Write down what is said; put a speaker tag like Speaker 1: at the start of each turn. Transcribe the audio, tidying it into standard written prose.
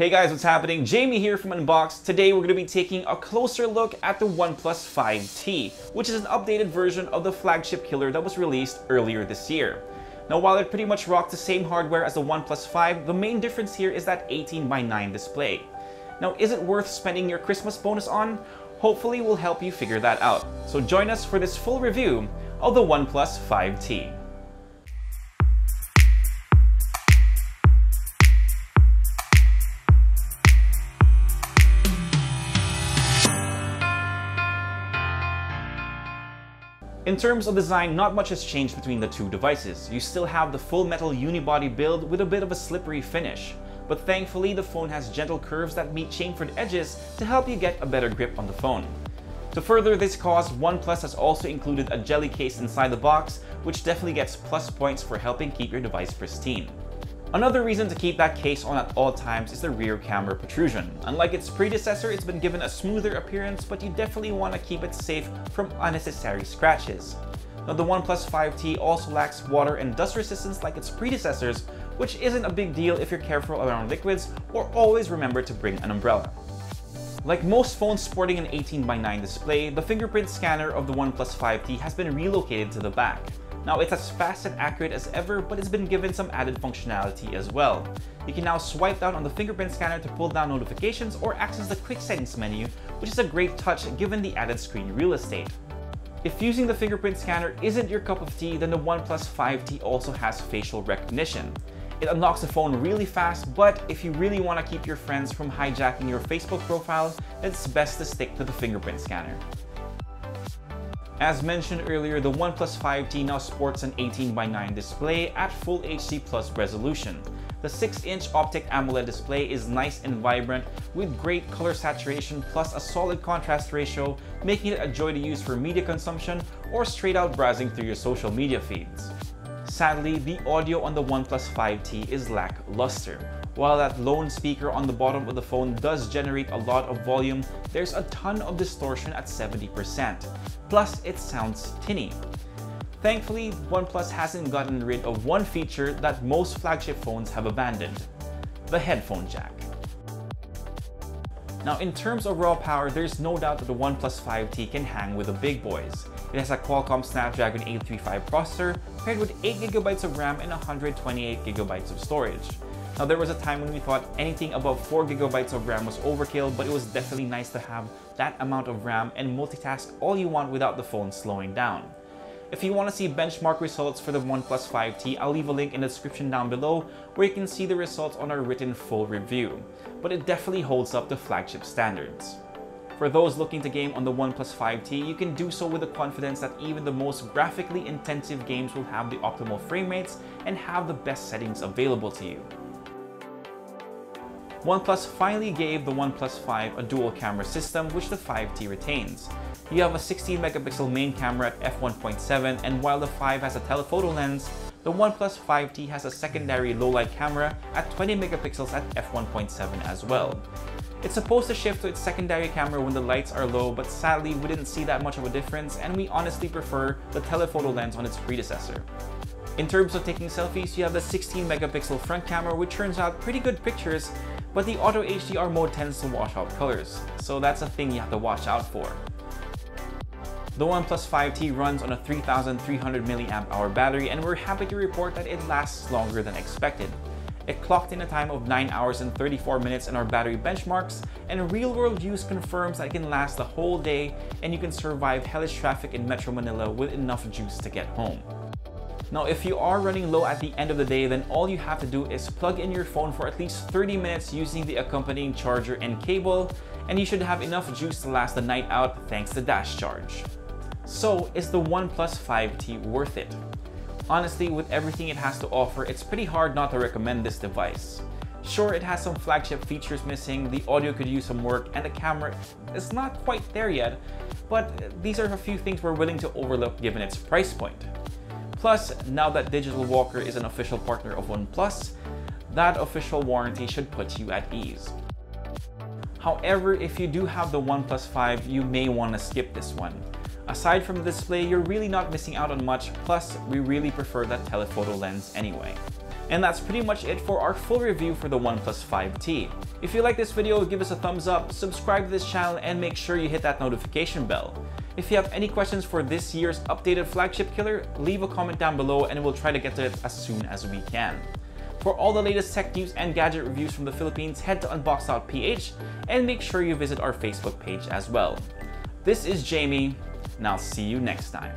Speaker 1: Hey guys, what's happening? Jamie here from Unbox. Today we're going to be taking a closer look at the OnePlus 5T, which is an updated version of the flagship killer that was released earlier this year. Now while it pretty much rocks the same hardware as the OnePlus 5, the main difference here is that 18:9 display. Now is it worth spending your Christmas bonus on? Hopefully we'll help you figure that out. So join us for this full review of the OnePlus 5T. In terms of design, not much has changed between the two devices. You still have the full metal unibody build with a bit of a slippery finish. But thankfully, the phone has gentle curves that meet chamfered edges to help you get a better grip on the phone. To further this cause, OnePlus has also included a jelly case inside the box, which definitely gets plus points for helping keep your device pristine. Another reason to keep that case on at all times is the rear camera protrusion. Unlike its predecessor, it's been given a smoother appearance, but you definitely want to keep it safe from unnecessary scratches. Now the OnePlus 5T also lacks water and dust resistance like its predecessors, which isn't a big deal if you're careful around liquids or always remember to bring an umbrella. Like most phones sporting an 18:9 display, the fingerprint scanner of the OnePlus 5T has been relocated to the back. Now it's as fast and accurate as ever, but it's been given some added functionality as well. You can now swipe down on the fingerprint scanner to pull down notifications or access the quick settings menu, which is a great touch given the added screen real estate. If using the fingerprint scanner isn't your cup of tea, then the OnePlus 5T also has facial recognition. It unlocks the phone really fast, but if you really want to keep your friends from hijacking your Facebook profile, it's best to stick to the fingerprint scanner. As mentioned earlier, the OnePlus 5T now sports an 18:9 display at Full HD Plus resolution. The 6-inch Optic AMOLED display is nice and vibrant with great color saturation plus a solid contrast ratio, making it a joy to use for media consumption or straight out browsing through your social media feeds. Sadly, the audio on the OnePlus 5T is lackluster. While that lone speaker on the bottom of the phone does generate a lot of volume, there's a ton of distortion at 70%. Plus, it sounds tinny. Thankfully, OnePlus hasn't gotten rid of one feature that most flagship phones have abandoned: the headphone jack. Now, in terms of raw power, there's no doubt that the OnePlus 5T can hang with the big boys. It has a Qualcomm Snapdragon 835 processor paired with 8GB of RAM and 128GB of storage. Now there was a time when we thought anything above 4GB of RAM was overkill, but it was definitely nice to have that amount of RAM and multitask all you want without the phone slowing down. If you want to see benchmark results for the OnePlus 5T, I'll leave a link in the description down below where you can see the results on our written full review, but it definitely holds up to flagship standards. For those looking to game on the OnePlus 5T, you can do so with the confidence that even the most graphically intensive games will have the optimal frame rates and have the best settings available to you. OnePlus finally gave the OnePlus 5 a dual camera system, which the 5T retains. You have a 16-megapixel main camera at f1.7, and while the 5 has a telephoto lens, the OnePlus 5T has a secondary low-light camera at 20 megapixels at f1.7 as well. It's supposed to shift to its secondary camera when the lights are low, but sadly we didn't see that much of a difference, and we honestly prefer the telephoto lens on its predecessor. In terms of taking selfies, you have the 16-megapixel front camera, which turns out pretty good pictures, but the Auto HDR mode tends to wash out colors, so that's a thing you have to watch out for. The OnePlus 5T runs on a 3300 mAh battery, and we're happy to report that it lasts longer than expected. It clocked in a time of 9 hours and 34 minutes in our battery benchmarks, and real-world use confirms that it can last the whole day and you can survive hellish traffic in Metro Manila with enough juice to get home. Now, if you are running low at the end of the day, then all you have to do is plug in your phone for at least 30 minutes using the accompanying charger and cable, and you should have enough juice to last the night out thanks to Dash Charge. So, is the OnePlus 5T worth it? Honestly, with everything it has to offer, it's pretty hard not to recommend this device. Sure, it has some flagship features missing, the audio could use some work, and the camera is not quite there yet, but these are a few things we're willing to overlook given its price point. Plus, now that Digital Walker is an official partner of OnePlus, that official warranty should put you at ease. However, if you do have the OnePlus 5, you may want to skip this one. Aside from the display, you're really not missing out on much, plus we really prefer that telephoto lens anyway. And that's pretty much it for our full review for the OnePlus 5T. If you like this video, give us a thumbs up, subscribe to this channel, and make sure you hit that notification bell. If you have any questions for this year's updated flagship killer, leave a comment down below and we'll try to get to it as soon as we can. For all the latest tech news and gadget reviews from the Philippines, head to unbox.ph and make sure you visit our Facebook page as well. This is Jamie, and I'll see you next time.